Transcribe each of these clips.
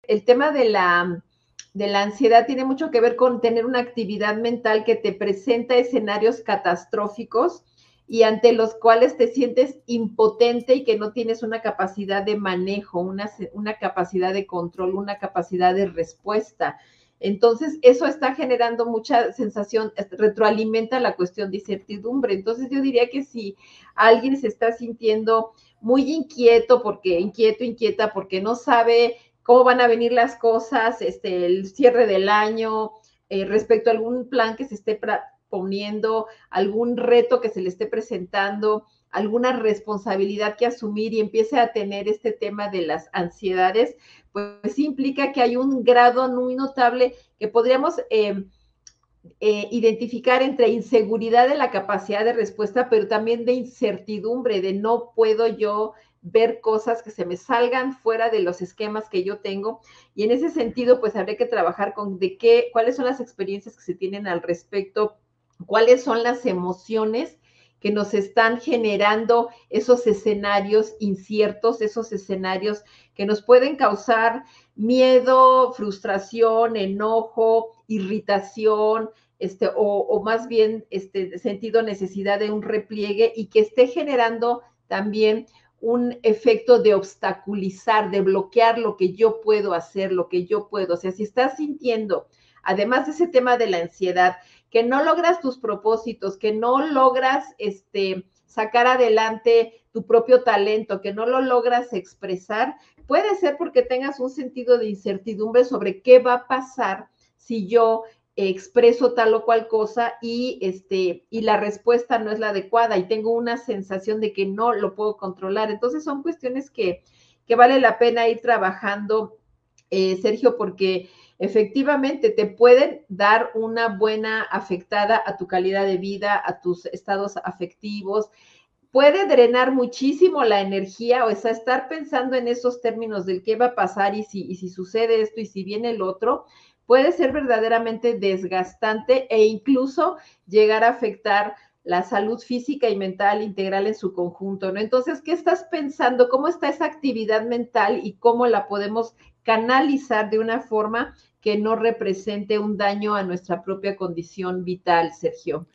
el tema de la ansiedad tiene mucho que ver con tener una actividad mental que te presenta escenarios catastróficos y ante los cuales te sientes impotente y que no tienes una capacidad de manejo, una capacidad de control, una capacidad de respuesta. Entonces, eso está generando mucha sensación, retroalimenta la cuestión de incertidumbre. Entonces, yo diría que si alguien se está sintiendo muy inquieta, porque no sabe cómo van a venir las cosas, el cierre del año, respecto a algún plan que se esté poniendo, algún reto que se le esté presentando, alguna responsabilidad que asumir y empiece a tener este tema de las ansiedades, pues sí implica que hay un grado muy notable que podríamos identificar entre inseguridad de la capacidad de respuesta, pero también de incertidumbre, de no puedo yo ver cosas que se me salgan fuera de los esquemas que yo tengo. Y en ese sentido, pues habría que trabajar con cuáles son las experiencias que se tienen al respecto, cuáles son las emociones que nos están generando esos escenarios inciertos, esos escenarios que nos pueden causar miedo, frustración, enojo, irritación, o más bien sentido necesidad de un repliegue y que esté generando también un efecto de obstaculizar, de bloquear lo que yo puedo hacer, lo que yo puedo. O sea, si estás sintiendo, además de ese tema de la ansiedad, que no logras tus propósitos, que no logras sacar adelante tu propio talento, que no lo logras expresar, puede ser porque tengas un sentido de incertidumbre sobre qué va a pasar si yo expreso tal o cual cosa y la respuesta no es la adecuada y tengo una sensación de que no lo puedo controlar. Entonces son cuestiones que vale la pena ir trabajando, Sergio, porque efectivamente te pueden dar una buena afectada a tu calidad de vida, a tus estados afectivos. Puede drenar muchísimo la energía, o sea, estar pensando en esos términos del qué va a pasar y si sucede esto y si viene el otro, puede ser verdaderamente desgastante e incluso llegar a afectar la salud física y mental integral en su conjunto, ¿no? Entonces, ¿qué estás pensando? ¿Cómo está esa actividad mental y cómo la podemos canalizar de una forma que no represente un daño a nuestra propia condición vital, Sergio?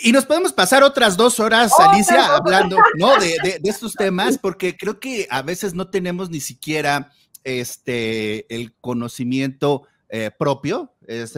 Y nos podemos pasar otras 2 horas, Alicia, hablando, ¿no? de estos temas, porque creo que a veces no tenemos ni siquiera el conocimiento propio.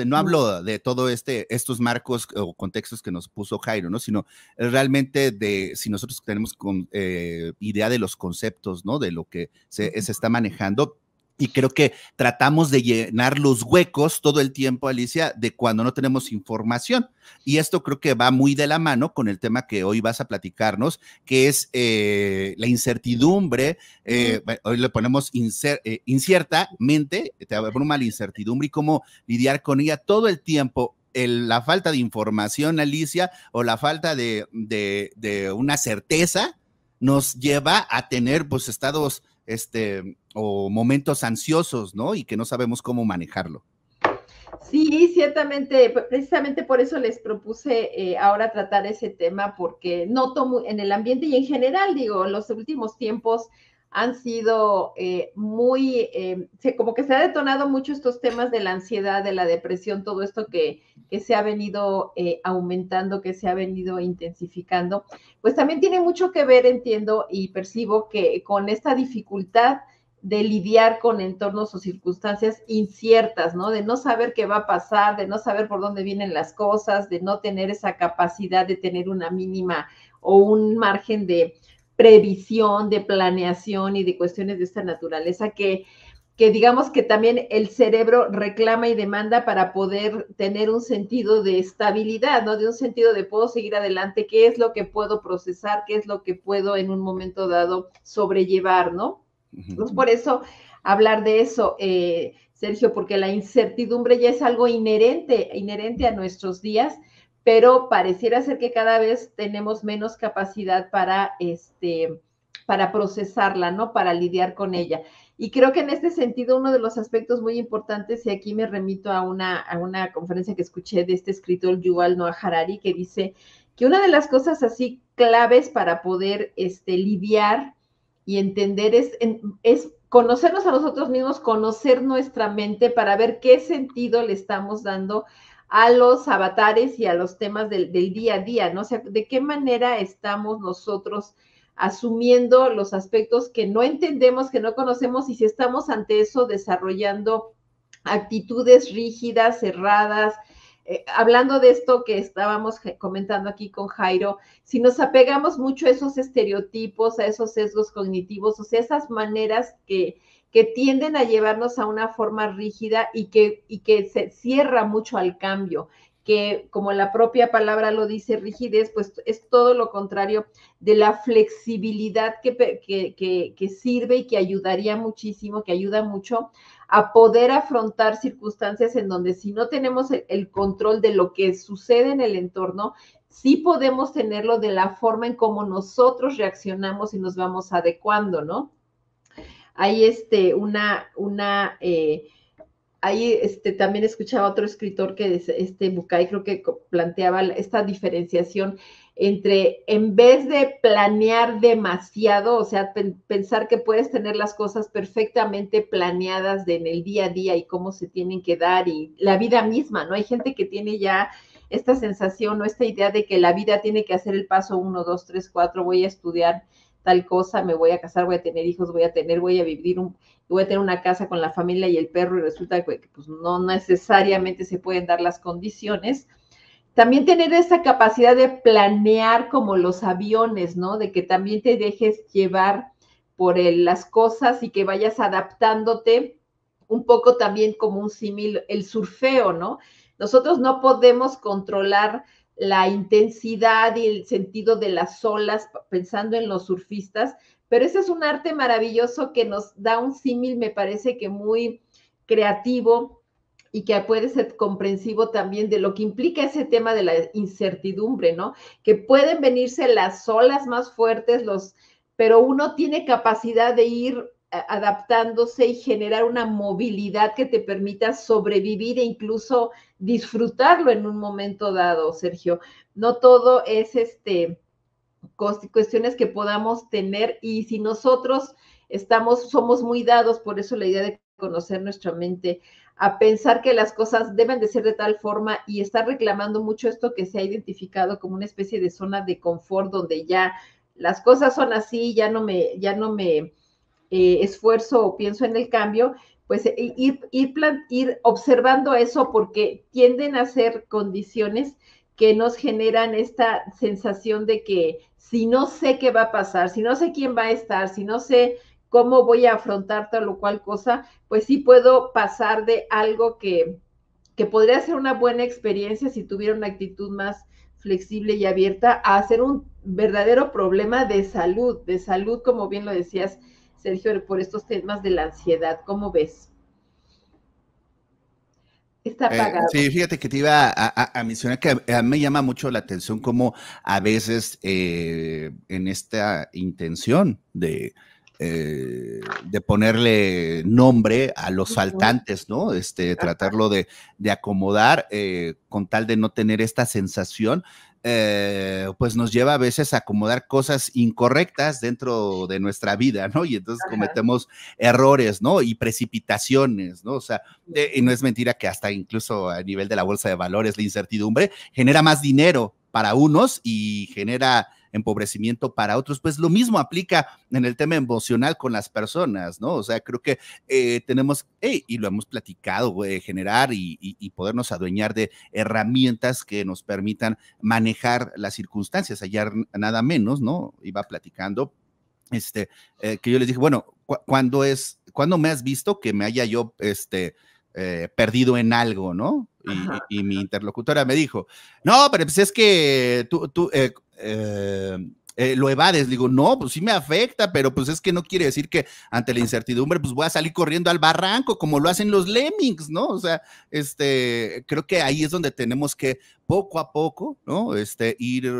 No hablo de todo estos marcos o contextos que nos puso Jairo, ¿no? Sino realmente de si nosotros tenemos idea de los conceptos, ¿no? De lo que se está manejando. Y creo que tratamos de llenar los huecos todo el tiempo, Alicia, de cuando no tenemos información. Y esto creo que va muy de la mano con el tema que hoy vas a platicarnos, que es la incertidumbre. Hoy le ponemos inciertamente, te abruma la incertidumbre y cómo lidiar con ella todo el tiempo. La falta de información, Alicia, o la falta de una certeza nos lleva a tener pues estados o momentos ansiosos, ¿no? Y que no sabemos cómo manejarlo. Sí, ciertamente, precisamente por eso les propuse ahora tratar ese tema, porque noto en el ambiente y en general, digo, los últimos tiempos han sido como que se ha detonado mucho estos temas de la ansiedad, de la depresión, todo esto que se ha venido aumentando, que se ha venido intensificando, pues también tiene mucho que ver, entiendo y percibo que con esta dificultad de lidiar con entornos o circunstancias inciertas, ¿no? De no saber qué va a pasar, de no saber por dónde vienen las cosas, de no tener esa capacidad de tener una mínima o un margen de previsión, de planeación y de cuestiones de esta naturaleza que digamos que también el cerebro reclama y demanda para poder tener un sentido de estabilidad, ¿no? De un sentido de puedo seguir adelante, qué es lo que puedo procesar, qué es lo que puedo en un momento dado sobrellevar, ¿no? Entonces, por eso hablar de eso, Sergio, porque la incertidumbre ya es algo inherente a nuestros días, pero pareciera ser que cada vez tenemos menos capacidad para procesarla, ¿no? Para lidiar con ella. Y creo que en este sentido, uno de los aspectos muy importantes, y aquí me remito a una conferencia que escuché de este escritor Yuval Noah Harari, que dice que una de las cosas así claves para poder lidiar y entender es conocernos a nosotros mismos, conocer nuestra mente para ver qué sentido le estamos dando a los avatares y a los temas del día a día, ¿no? O sea, de qué manera estamos nosotros asumiendo los aspectos que no entendemos, que no conocemos, y si estamos ante eso desarrollando actitudes rígidas, cerradas. Hablando de esto que estábamos comentando aquí con Jairo, si nos apegamos mucho a esos estereotipos, a esos sesgos cognitivos, o sea, esas maneras que tienden a llevarnos a una forma rígida y que se cierra mucho al cambio, que como la propia palabra lo dice, rigidez, pues es todo lo contrario de la flexibilidad que sirve y que ayudaría muchísimo, que ayuda mucho a poder afrontar circunstancias en donde si no tenemos el control de lo que sucede en el entorno, sí podemos tenerlo de la forma en cómo nosotros reaccionamos y nos vamos adecuando, ¿no? Hay ahí también escuchaba otro escritor que es Bucay, creo que planteaba esta diferenciación entre, en vez de planear demasiado, o sea, pensar que puedes tener las cosas perfectamente planeadas en el día a día y cómo se tienen que dar y la vida misma, ¿no? Hay gente que tiene ya esta sensación o esta idea de que la vida tiene que hacer el paso 1, 2, 3, 4, voy a estudiar tal cosa, me voy a casar, voy a tener hijos, voy a vivir voy a tener una casa con la familia y el perro y resulta que pues, no necesariamente se pueden dar las condiciones. También tener esa capacidad de planear como los aviones, ¿no? De que también te dejes llevar por las cosas y que vayas adaptándote un poco también como un símil, el surfeo, ¿no? Nosotros no podemos controlar la intensidad y el sentido de las olas pensando en los surfistas, pero ese es un arte maravilloso que nos da un símil, me parece que muy creativo y que puede ser comprensivo también de lo que implica ese tema de la incertidumbre, ¿no? Que pueden venirse las olas más fuertes, pero uno tiene capacidad de ir adaptándose y generar una movilidad que te permita sobrevivir e incluso disfrutarlo en un momento dado, Sergio. No todo es cuestiones que podamos tener y si nosotros somos muy dados, por eso la idea de conocer nuestra mente, a pensar que las cosas deben de ser de tal forma y estar reclamando mucho esto que se ha identificado como una especie de zona de confort donde ya las cosas son así, ya no me esfuerzo o pienso en el cambio, pues ir observando eso porque tienden a ser condiciones que nos generan esta sensación de que si no sé qué va a pasar, si no sé quién va a estar, si no sé cómo voy a afrontar tal o cual cosa, pues sí puedo pasar de algo que podría ser una buena experiencia si tuviera una actitud más flexible y abierta a hacer un verdadero problema de salud, como bien lo decías, Sergio, por estos temas de la ansiedad. ¿Cómo ves? Está apagado. Sí, fíjate que te iba a mencionar que a mí me llama mucho la atención cómo a veces en esta intención de ponerle nombre a los faltantes, ¿no? Tratarlo de acomodar con tal de no tener esta sensación, pues nos lleva a veces a acomodar cosas incorrectas dentro de nuestra vida, ¿no? Y entonces cometemos errores, ¿no? Y precipitaciones, ¿no? O sea, y no es mentira que hasta incluso a nivel de la bolsa de valores, la incertidumbre genera más dinero para unos y genera empobrecimiento para otros. Pues lo mismo aplica en el tema emocional con las personas, ¿no? O sea, creo que tenemos, y lo hemos platicado, generar y podernos adueñar de herramientas que nos permitan manejar las circunstancias. Ayer nada menos, ¿no? Iba platicando, que yo les dije, bueno, ¿cuándo me has visto que me haya yo, perdido en algo, ¿no? Y mi interlocutora me dijo, no, pero pues es que tú lo evades. Digo, no, pues sí me afecta, pero pues es que no quiere decir que ante la incertidumbre pues voy a salir corriendo al barranco como lo hacen los lemmings, ¿no? O sea, creo que ahí es donde tenemos que poco a poco, ¿no? Ir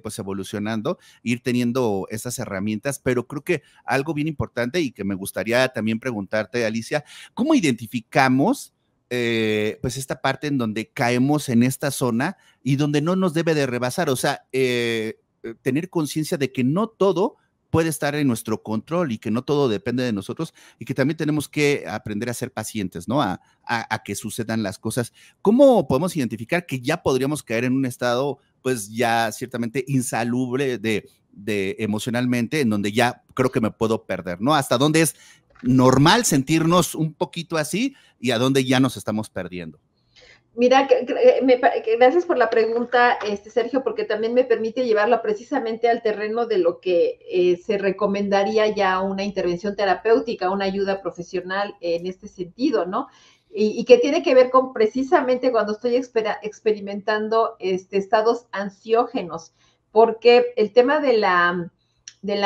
pues evolucionando, ir teniendo esas herramientas, pero creo que algo bien importante y que me gustaría también preguntarte, Alicia, ¿cómo identificamos pues esta parte en donde caemos en esta zona y donde no nos debe de rebasar? O sea, tener conciencia de que no todo puede estar en nuestro control y que no todo depende de nosotros y que también tenemos que aprender a ser pacientes, ¿no? A que sucedan las cosas. ¿Cómo podemos identificar que ya podríamos caer en un estado, pues ya ciertamente insalubre de emocionalmente, en donde ya creo que me puedo perder, ¿no? ¿Hasta dónde es normal sentirnos un poquito así y a dónde ya nos estamos perdiendo? Mira, gracias por la pregunta, Sergio, porque también me permite llevarlo precisamente al terreno de lo que se recomendaría ya una intervención terapéutica, una ayuda profesional en este sentido, ¿no? Y que tiene que ver con precisamente cuando estoy experimentando estados ansiógenos, porque el tema de la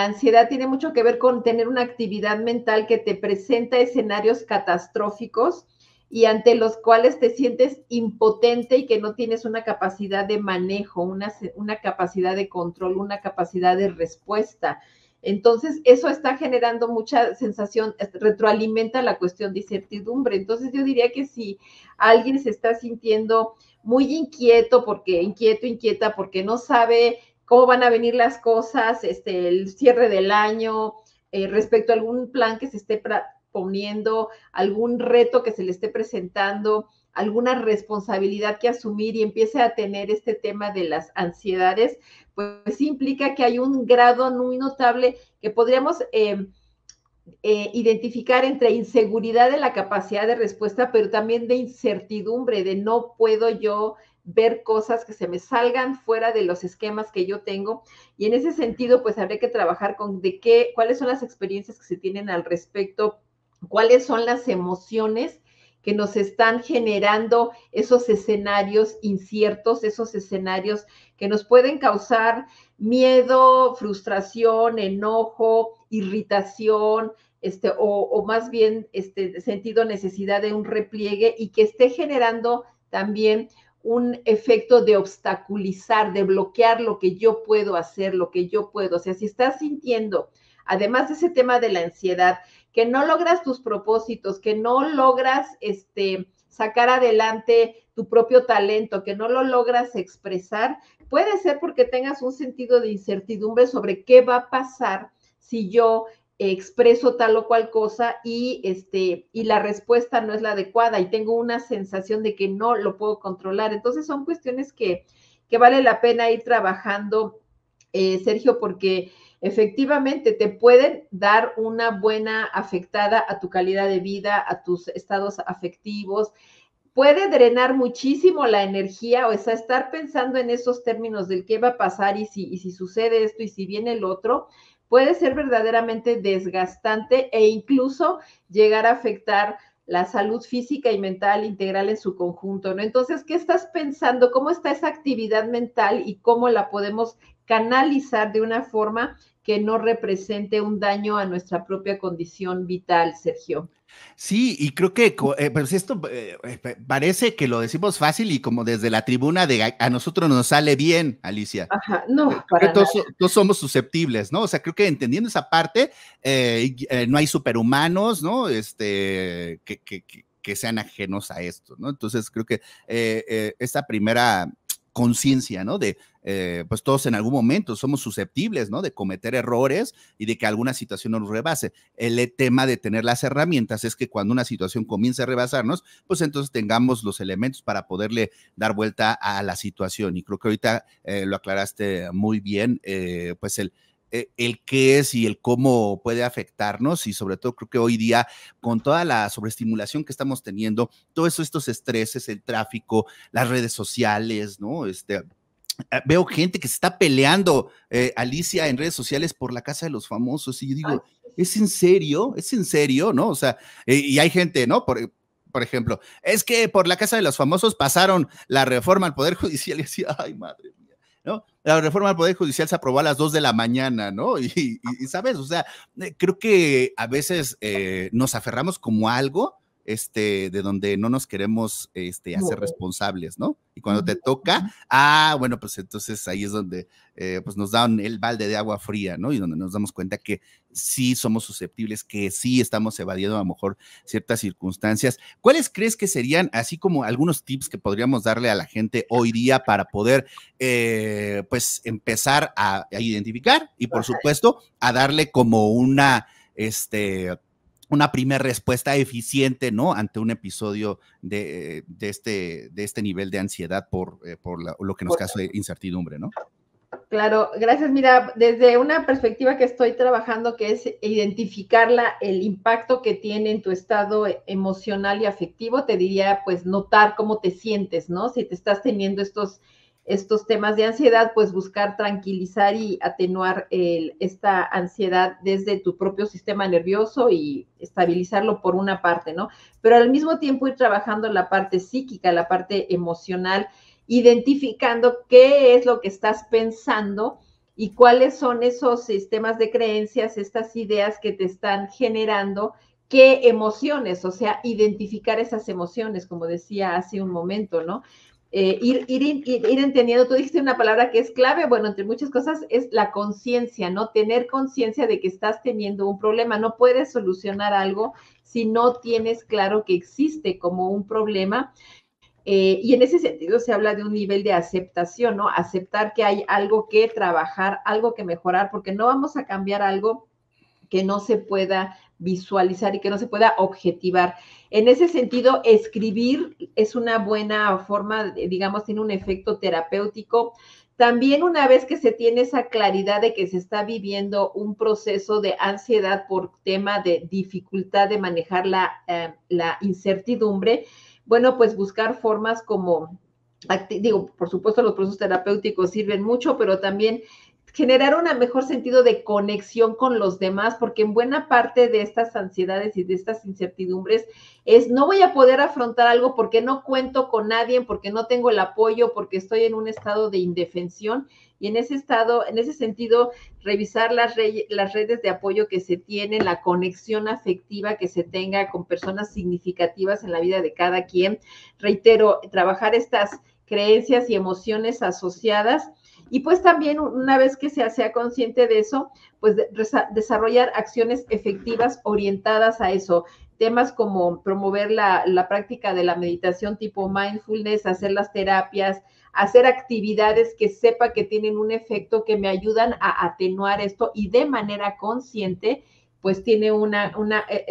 ansiedad tiene mucho que ver con tener una actividad mental que te presenta escenarios catastróficos y ante los cuales te sientes impotente y que no tienes una capacidad de manejo, una capacidad de control, una capacidad de respuesta. Entonces, eso está generando mucha sensación, retroalimenta la cuestión de incertidumbre. Entonces, yo diría que si alguien se está sintiendo muy inquieta, porque no sabe cómo van a venir las cosas, el cierre del año, respecto a algún plan que se esté poniendo, algún reto que se le esté presentando, alguna responsabilidad que asumir y empiece a tener este tema de las ansiedades, pues sí implica que hay un grado muy notable que podríamos identificar entre inseguridad de la capacidad de respuesta, pero también de incertidumbre, de no puedo yo ver cosas que se me salgan fuera de los esquemas que yo tengo. Y en ese sentido, pues habría que trabajar con cuáles son las experiencias que se tienen al respecto, cuáles son las emociones que nos están generando esos escenarios inciertos, esos escenarios que nos pueden causar miedo, frustración, enojo, irritación, o más bien sentido necesidad de un repliegue y que esté generando también un efecto de obstaculizar, de bloquear lo que yo puedo hacer, lo que yo puedo. O sea, si estás sintiendo, además de ese tema de la ansiedad, que no logras tus propósitos, que no logras sacar adelante tu propio talento, que no lo logras expresar, puede ser porque tengas un sentido de incertidumbre sobre qué va a pasar si yo expreso tal o cual cosa y la respuesta no es la adecuada y tengo una sensación de que no lo puedo controlar. Entonces son cuestiones que vale la pena ir trabajando, Sergio, porque efectivamente te pueden dar una buena afectada a tu calidad de vida, a tus estados afectivos. Puede drenar muchísimo la energía, o sea, estar pensando en esos términos del qué va a pasar y si sucede esto y si viene el otro, puede ser verdaderamente desgastante e incluso llegar a afectar la salud física y mental integral en su conjunto, ¿no? Entonces, ¿qué estás pensando? ¿Cómo está esa actividad mental y cómo la podemos canalizar de una forma que no represente un daño a nuestra propia condición vital, Sergio? Sí, y creo que pues esto parece que lo decimos fácil y como desde la tribuna de a nosotros nos sale bien, Alicia. Ajá, no, Creo que para nada. todos somos susceptibles, ¿no? O sea, creo que entendiendo esa parte, no hay superhumanos, ¿no? Que sean ajenos a esto, ¿no? Entonces creo que esta primera conciencia, ¿no? De, pues todos en algún momento somos susceptibles, ¿no? De cometer errores y de que alguna situación nos rebase. El tema de tener las herramientas es que cuando una situación comience a rebasarnos, pues entonces tengamos los elementos para poderle dar vuelta a la situación. Y creo que ahorita lo aclaraste muy bien, pues el qué es y el cómo puede afectarnos y sobre todo creo que hoy día con toda la sobreestimulación que estamos teniendo, todos estos estreses, el tráfico, las redes sociales, ¿no? Veo gente que se está peleando, Alicia, en redes sociales por la casa de los famosos y yo Ay, digo, ¿es en serio? ¿Es en serio? ¿No? O sea, y hay gente, ¿no? Por ejemplo, es que por la casa de los famosos pasaron la reforma al Poder Judicial y decía, ay, madre mía, ¿no? La reforma al Poder Judicial se aprobó a las 2 de la mañana, ¿no? ¿Sabes? O sea, creo que a veces nos aferramos como a algo de donde no nos queremos hacer no. responsables, ¿no? Y cuando te toca, bueno, pues entonces ahí es donde pues nos dan el balde de agua fría, ¿no? Y donde nos damos cuenta que sí somos susceptibles, que sí estamos evadiendo a lo mejor ciertas circunstancias. ¿Cuáles crees que serían así como algunos tips que podríamos darle a la gente hoy día para poder pues empezar a identificar y por supuesto a darle como una primera respuesta eficiente, ¿no? Ante un episodio de este nivel de ansiedad por lo que nos causa incertidumbre, ¿no? Claro, gracias. Mira, desde una perspectiva que estoy trabajando, que es identificar el impacto que tiene en tu estado emocional y afectivo, te diría, pues, notar cómo te sientes, ¿no? Si te estás teniendo estos temas de ansiedad, pues buscar tranquilizar y atenuar esta ansiedad desde tu propio sistema nervioso y estabilizarlo por una parte, ¿no? Pero al mismo tiempo ir trabajando la parte psíquica, la parte emocional, identificando qué es lo que estás pensando y cuáles son esos sistemas de creencias, estas ideas que te están generando, qué emociones, o sea, identificar esas emociones, como decía hace un momento, ¿no? Ir entendiendo, tú dijiste una palabra que es clave, bueno, entre muchas cosas, es la conciencia, ¿no? Tener conciencia de que estás teniendo un problema, no puedes solucionar algo si no tienes claro que existe como un problema. Y en ese sentido se habla de un nivel de aceptación, ¿no? Aceptar que hay algo que trabajar, algo que mejorar, porque no vamos a cambiar algo que no se pueda visualizar y que no se pueda objetivar. En ese sentido, escribir es una buena forma, digamos, tiene un efecto terapéutico. También una vez que se tiene esa claridad de que se está viviendo un proceso de ansiedad por tema de dificultad de manejar la incertidumbre, bueno, pues buscar formas como, digo, por supuesto los procesos terapéuticos sirven mucho, pero también generar un mejor sentido de conexión con los demás, porque en buena parte de estas ansiedades y de estas incertidumbres es no voy a poder afrontar algo porque no cuento con nadie, porque no tengo el apoyo, porque estoy en un estado de indefensión. Y en ese estado, en ese sentido, revisar las redes de apoyo que se tienen, la conexión afectiva que se tenga con personas significativas en la vida de cada quien. Reitero, trabajar estas creencias y emociones asociadas. Y pues también una vez que sea consciente de eso, pues desarrollar acciones efectivas orientadas a eso. Temas como promover la práctica de la meditación tipo mindfulness, hacer las terapias, hacer actividades que sepa que tienen un efecto que me ayudan a atenuar esto y de manera consciente, pues tiene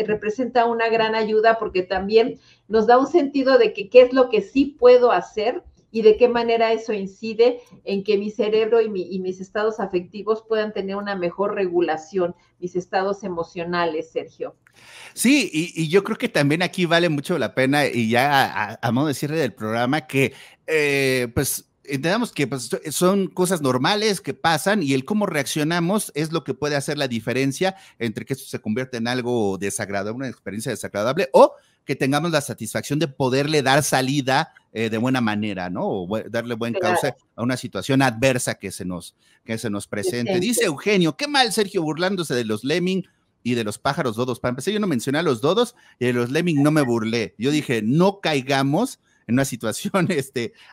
representa una gran ayuda porque también nos da un sentido de que qué es lo que sí puedo hacer y de qué manera eso incide en que mi cerebro y mis estados afectivos puedan tener una mejor regulación, mis estados emocionales, Sergio. Sí, y yo creo que también aquí vale mucho la pena, y ya a modo de cierre del programa, que pues entendamos que pues, son cosas normales que pasan y el cómo reaccionamos es lo que puede hacer la diferencia entre que esto se convierta en algo desagradable, una experiencia desagradable, o que tengamos la satisfacción de poderle dar salida de buena manera, ¿no? O darle buen cauce a una situación adversa que se nos presente. Dice Eugenio, qué mal Sergio burlándose de los Lemming, y de los pájaros dodos. Para empezar, yo no mencioné a los dodos y de los lemming no me burlé. Yo dije, no caigamos en una situación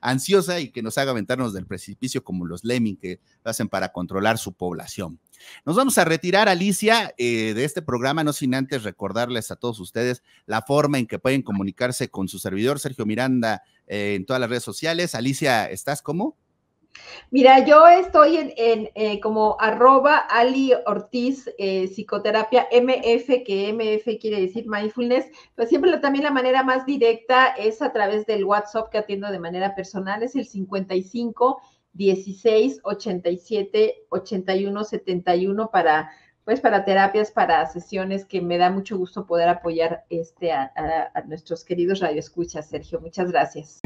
ansiosa y que nos haga aventarnos del precipicio como los lemming que lo hacen para controlar su población. Nos vamos a retirar, Alicia, de este programa, no sin antes recordarles a todos ustedes la forma en que pueden comunicarse con su servidor, Sergio Miranda, en todas las redes sociales. Alicia, ¿estás cómo? Mira, yo estoy en como @Ali Ortiz, psicoterapia MF, que MF quiere decir mindfulness, pero siempre también la manera más directa es a través del WhatsApp que atiendo de manera personal, es el 55 16 87 81 71 para terapias, para sesiones, que me da mucho gusto poder apoyar a nuestros queridos radioescuchas, Sergio. Muchas gracias.